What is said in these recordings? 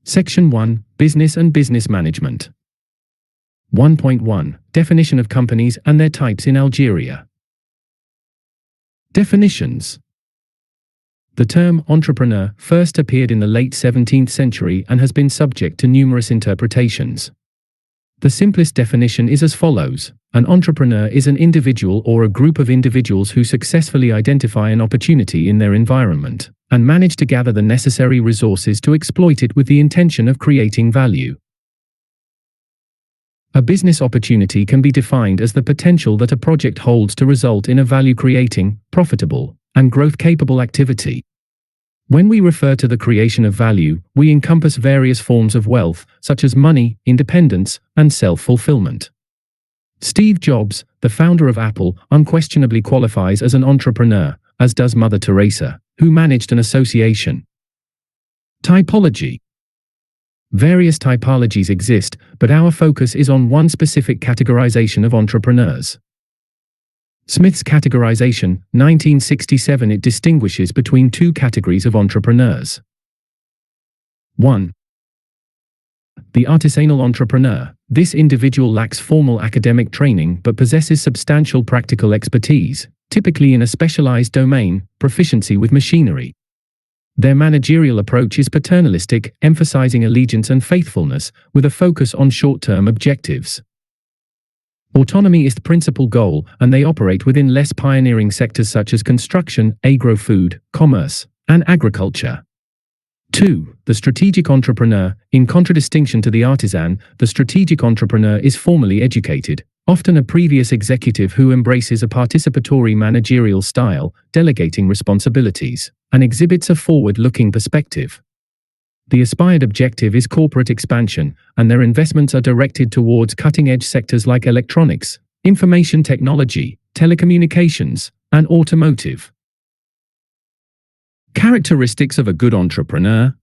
Section 1. Business and Business Management. 1.1. Definition of companies and their types in Algeria. Definitions. The term entrepreneur first appeared in the late 17th century and has been subject to numerous interpretations. The simplest definition is as follows. An entrepreneur is an individual or a group of individuals who successfully identify an opportunity in their environment and manage to gather the necessary resources to exploit it with the intention of creating value. A business opportunity can be defined as the potential that a project holds to result in a value-creating, profitable, and growth-capable activity. When we refer to the creation of value, we encompass various forms of wealth, such as money, independence, and self-fulfillment. Steve Jobs, the founder of Apple, unquestionably qualifies as an entrepreneur, as does Mother Teresa, who managed an association. Typology. Various typologies exist, but our focus is on one specific categorization of entrepreneurs. Smith's categorization, 1967. It distinguishes between two categories of entrepreneurs. 1. The artisanal entrepreneur. This individual lacks formal academic training but possesses substantial practical expertise, typically in a specialized domain, proficiency with machinery. Their managerial approach is paternalistic, emphasizing allegiance and faithfulness, with a focus on short-term objectives. Autonomy is the principal goal, and they operate within less pioneering sectors such as construction, agro-food, commerce, and agriculture. 2. The strategic entrepreneur. In contradistinction to the artisan, the strategic entrepreneur is formally educated, often a previous executive who embraces a participatory managerial style, delegating responsibilities, and exhibits a forward-looking perspective. The aspired objective is corporate expansion, and their investments are directed towards cutting-edge sectors like electronics, information technology, telecommunications, and automotive. Characteristics of a good entrepreneur.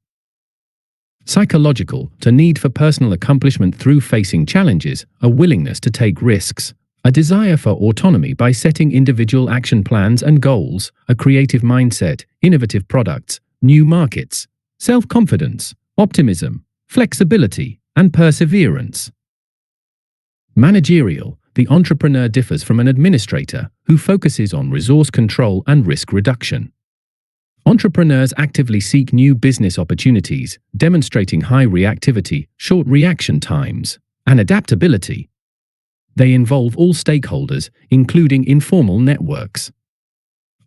Psychological, the need for personal accomplishment through facing challenges, a willingness to take risks, a desire for autonomy by setting individual action plans and goals, a creative mindset, innovative products, new markets, self-confidence, optimism, flexibility, and perseverance. Managerial, the entrepreneur differs from an administrator who focuses on resource control and risk reduction. Entrepreneurs actively seek new business opportunities, demonstrating high reactivity, short reaction times, and adaptability. They involve all stakeholders, including informal networks.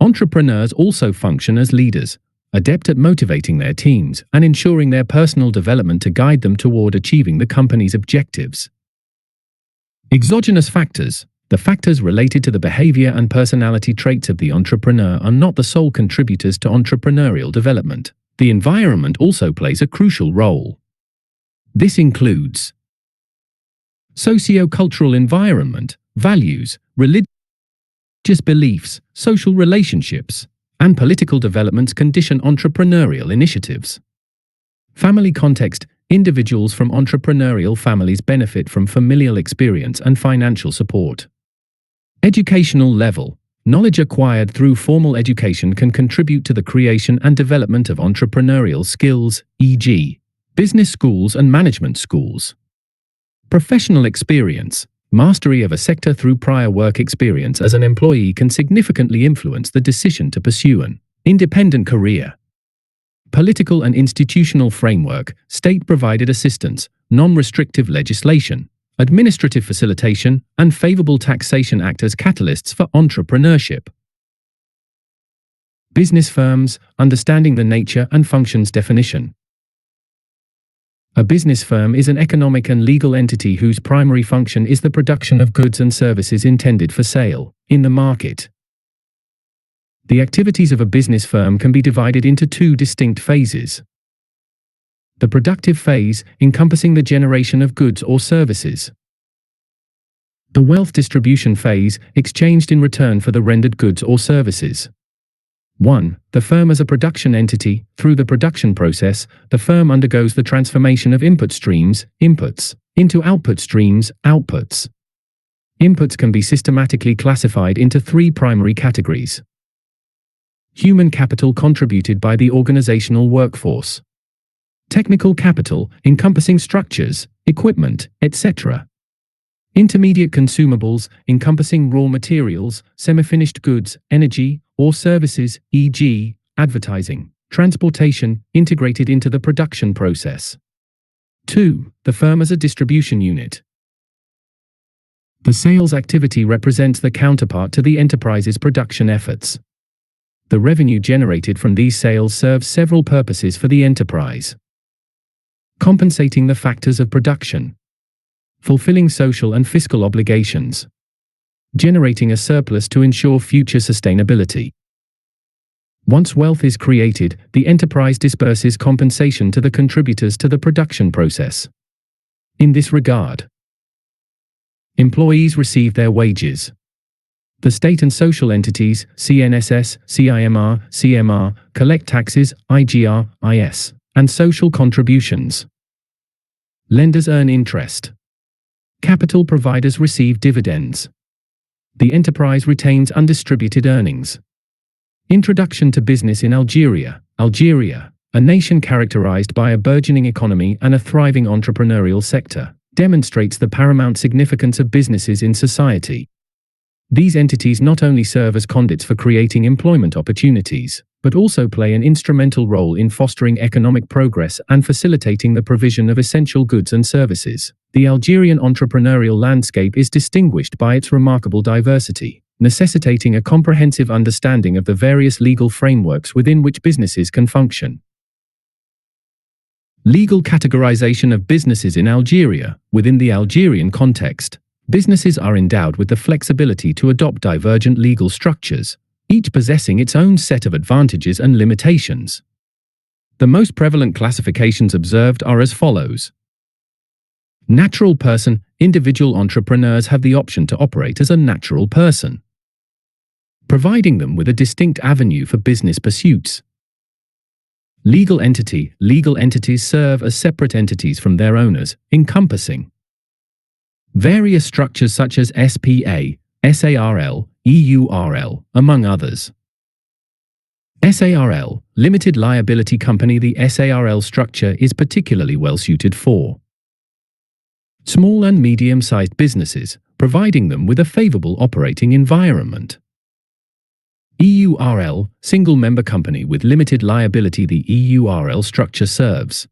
Entrepreneurs also function as leaders, adept at motivating their teams and ensuring their personal development to guide them toward achieving the company's objectives. Exogenous factors. The factors related to the behavior and personality traits of the entrepreneur are not the sole contributors to entrepreneurial development. The environment also plays a crucial role. This includes socio-cultural environment, values, religious beliefs, social relationships, and political developments condition entrepreneurial initiatives. Family context. Individuals from entrepreneurial families benefit from familial experience and financial support. Educational level. Knowledge acquired through formal education can contribute to the creation and development of entrepreneurial skills, e.g., business schools and management schools. Professional experience. Mastery of a sector through prior work experience as an employee can significantly influence the decision to pursue an independent career. Political and institutional framework. State-provided assistance, non-restrictive legislation, administrative facilitation, and favorable taxation act as catalysts for entrepreneurship. Business firms. Understanding the nature and functions definition. A business firm is an economic and legal entity whose primary function is the production of goods and services intended for sale in the market. The activities of a business firm can be divided into two distinct phases. The productive phase, encompassing the generation of goods or services. The wealth distribution phase, exchanged in return for the rendered goods or services. 1. The firm as a production entity. Through the production process, the firm undergoes the transformation of input streams, inputs, into output streams, outputs. Inputs can be systematically classified into three primary categories. Human capital contributed by the organizational workforce. Technical capital, encompassing structures, equipment, etc. Intermediate consumables, encompassing raw materials, semi-finished goods, energy, or services, e.g., advertising, transportation, integrated into the production process. 2. The firm as a distribution unit. The sales activity represents the counterpart to the enterprise's production efforts. The revenue generated from these sales serves several purposes for the enterprise. Compensating the factors of production. Fulfilling social and fiscal obligations. Generating a surplus to ensure future sustainability. Once wealth is created, the enterprise disperses compensation to the contributors to the production process. In this regard, employees receive their wages. The state and social entities, CNSS, CIMR, CMR, collect taxes, IGR, IS, and social contributions. Lenders earn interest. Capital providers receive dividends. The enterprise retains undistributed earnings. Introduction to business in Algeria. Algeria, a nation characterized by a burgeoning economy and a thriving entrepreneurial sector, demonstrates the paramount significance of businesses in society. These entities not only serve as conduits for creating employment opportunities, but also play an instrumental role in fostering economic progress and facilitating the provision of essential goods and services. The Algerian entrepreneurial landscape is distinguished by its remarkable diversity, necessitating a comprehensive understanding of the various legal frameworks within which businesses can function. Legal categorization of businesses in Algeria. Within the Algerian context, businesses are endowed with the flexibility to adopt divergent legal structures, each possessing its own set of advantages and limitations. The most prevalent classifications observed are as follows. Natural person. Individual entrepreneurs have the option to operate as a natural person, providing them with a distinct avenue for business pursuits. Legal entity. Legal entities serve as separate entities from their owners, encompassing various structures such as SPA, SARL, EURL, among others. SARL, Limited Liability Company. The SARL structure is particularly well suited for small and medium-sized businesses, providing them with a favorable operating environment. EURL, Single Member Company with Limited Liability. The EURL structure serves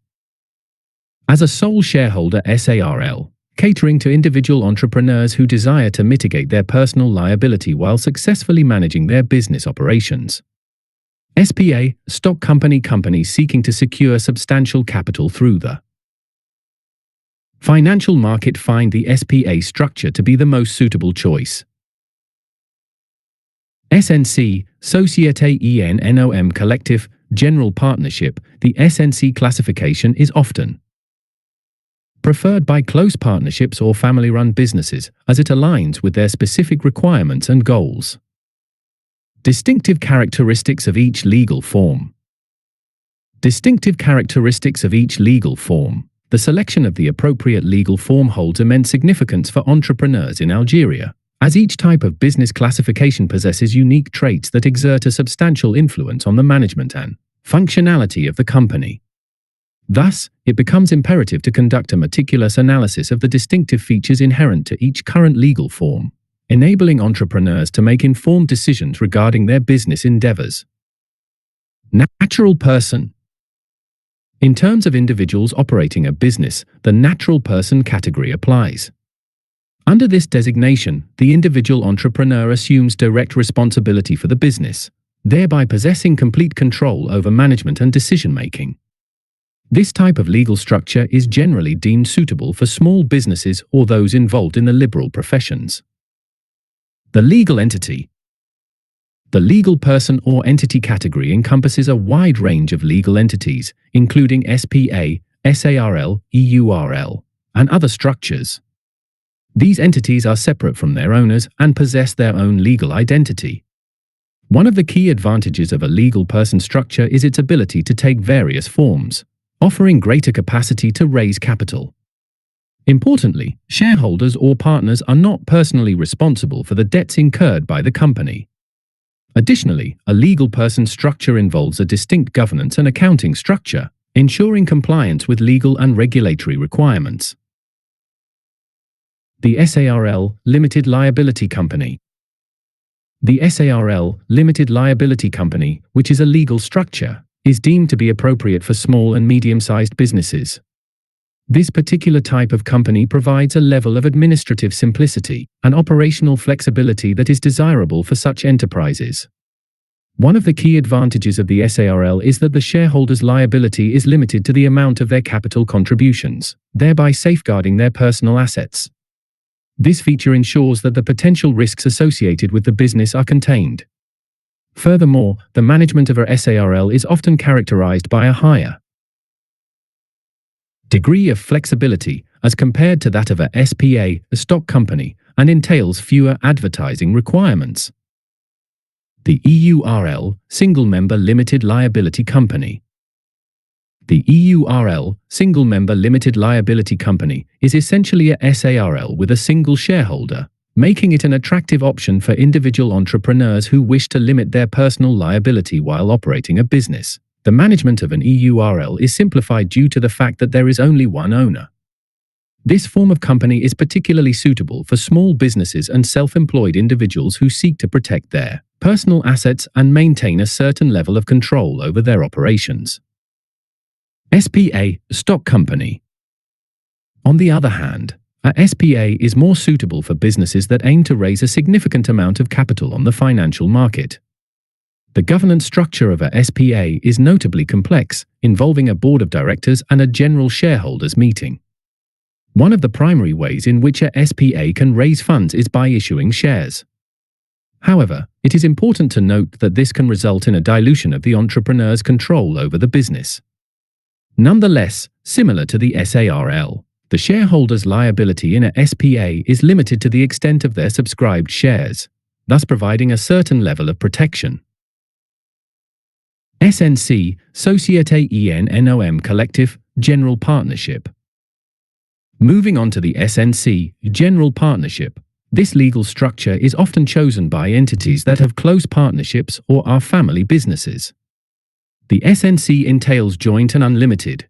as a sole shareholder SARL, catering to individual entrepreneurs who desire to mitigate their personal liability while successfully managing their business operations. SPA, Stock Company. Companies seeking to secure substantial capital through the financial market find the SPA structure to be the most suitable choice. SNC, Société en Nom Collectif, General Partnership. The SNC classification is often preferred by close partnerships or family-run businesses, as it aligns with their specific requirements and goals. Distinctive characteristics of each legal form. Distinctive characteristics of each legal form. The selection of the appropriate legal form holds immense significance for entrepreneurs in Algeria, as each type of business classification possesses unique traits that exert a substantial influence on the management and functionality of the company. Thus, it becomes imperative to conduct a meticulous analysis of the distinctive features inherent to each current legal form, enabling entrepreneurs to make informed decisions regarding their business endeavors. Natural person. In terms of individuals operating a business, the natural person category applies. Under this designation, the individual entrepreneur assumes direct responsibility for the business, thereby possessing complete control over management and decision-making. This type of legal structure is generally deemed suitable for small businesses or those involved in the liberal professions. The legal entity. The legal person or entity category encompasses a wide range of legal entities, including SPA, SARL, EURL, and other structures. These entities are separate from their owners and possess their own legal identity. One of the key advantages of a legal person structure is its ability to take various forms, offering greater capacity to raise capital. Importantly, shareholders or partners are not personally responsible for the debts incurred by the company. Additionally, a legal person structure involves a distinct governance and accounting structure, ensuring compliance with legal and regulatory requirements. The SARL Limited Liability Company. The SARL Limited Liability Company, which is a legal structure, is deemed to be appropriate for small and medium-sized businesses. This particular type of company provides a level of administrative simplicity and operational flexibility that is desirable for such enterprises. One of the key advantages of the SARL is that the shareholders' liability is limited to the amount of their capital contributions, thereby safeguarding their personal assets. This feature ensures that the potential risks associated with the business are contained. Furthermore, the management of a SARL is often characterized by a higher degree of flexibility as compared to that of a SPA, a stock company, and entails fewer advertising requirements. The EURL, Single Member Limited Liability Company. The EURL, Single Member Limited Liability Company, is essentially a SARL with a single shareholder, making it an attractive option for individual entrepreneurs who wish to limit their personal liability while operating a business. The management of an EURL is simplified due to the fact that there is only one owner. This form of company is particularly suitable for small businesses and self-employed individuals who seek to protect their personal assets and maintain a certain level of control over their operations. SPA, stock company. On the other hand, a SPA is more suitable for businesses that aim to raise a significant amount of capital on the financial market. The governance structure of a SPA is notably complex, involving a board of directors and a general shareholders meeting. One of the primary ways in which a SPA can raise funds is by issuing shares. However, it is important to note that this can result in a dilution of the entrepreneur's control over the business. Nonetheless, similar to the SARL, the shareholders' liability in a SPA is limited to the extent of their subscribed shares, thus providing a certain level of protection. SNC, Société en Nom Collectif, General Partnership. Moving on to the SNC, General Partnership. This legal structure is often chosen by entities that have close partnerships or are family businesses. The SNC entails joint and unlimited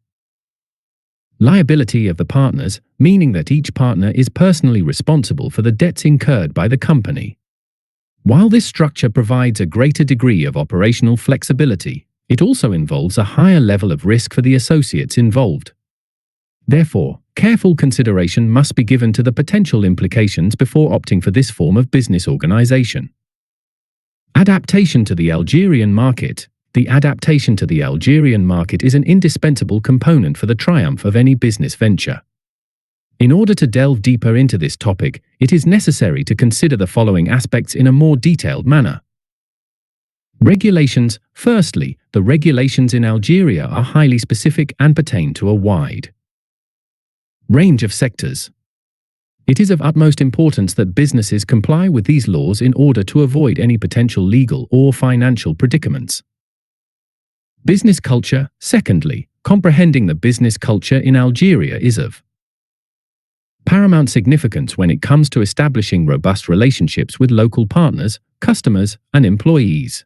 liability of the partners, meaning that each partner is personally responsible for the debts incurred by the company. While this structure provides a greater degree of operational flexibility, it also involves a higher level of risk for the associates involved. Therefore, careful consideration must be given to the potential implications before opting for this form of business organization. Adaptation to the Algerian market. The adaptation to the Algerian market is an indispensable component for the triumph of any business venture. In order to delve deeper into this topic, it is necessary to consider the following aspects in a more detailed manner. Regulations. Firstly, the regulations in Algeria are highly specific and pertain to a wide range of sectors. It is of utmost importance that businesses comply with these laws in order to avoid any potential legal or financial predicaments. Business culture. Secondly, comprehending the business culture in Algeria is of paramount significance when it comes to establishing robust relationships with local partners, customers, and employees.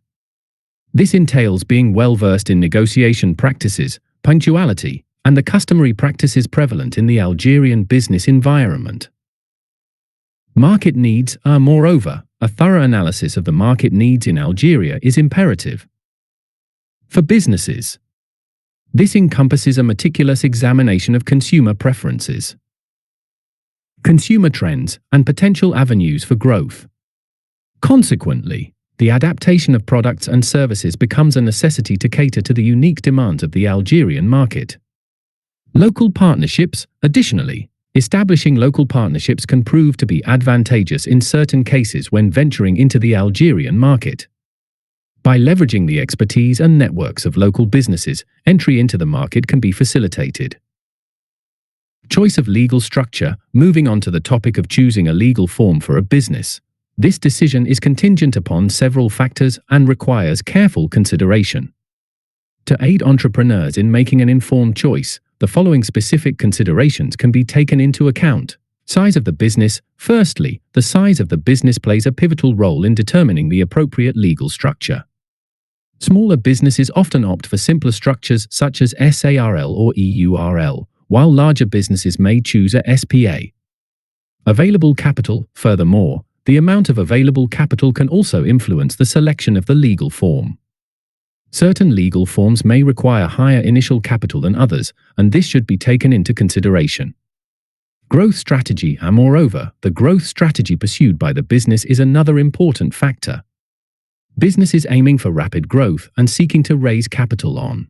This entails being well versed in negotiation practices, punctuality, and the customary practices prevalent in the Algerian business environment. Market needs are, moreover, a thorough analysis of the market needs in Algeria is imperative. For businesses, this encompasses a meticulous examination of consumer preferences, consumer trends, and potential avenues for growth. Consequently, the adaptation of products and services becomes a necessity to cater to the unique demands of the Algerian market. Local partnerships. Additionally, establishing local partnerships can prove to be advantageous in certain cases when venturing into the Algerian market. By leveraging the expertise and networks of local businesses, entry into the market can be facilitated. Choice of legal structure. Moving on to the topic of choosing a legal form for a business. This decision is contingent upon several factors and requires careful consideration. To aid entrepreneurs in making an informed choice, the following specific considerations can be taken into account. Size of the business. Firstly, the size of the business plays a pivotal role in determining the appropriate legal structure. Smaller businesses often opt for simpler structures such as SARL or EURL, while larger businesses may choose a SPA. Available capital, furthermore, the amount of available capital can also influence the selection of the legal form. Certain legal forms may require higher initial capital than others, and this should be taken into consideration. Growth strategy, and moreover, the growth strategy pursued by the business is another important factor. Businesses aiming for rapid growth and seeking to raise capital on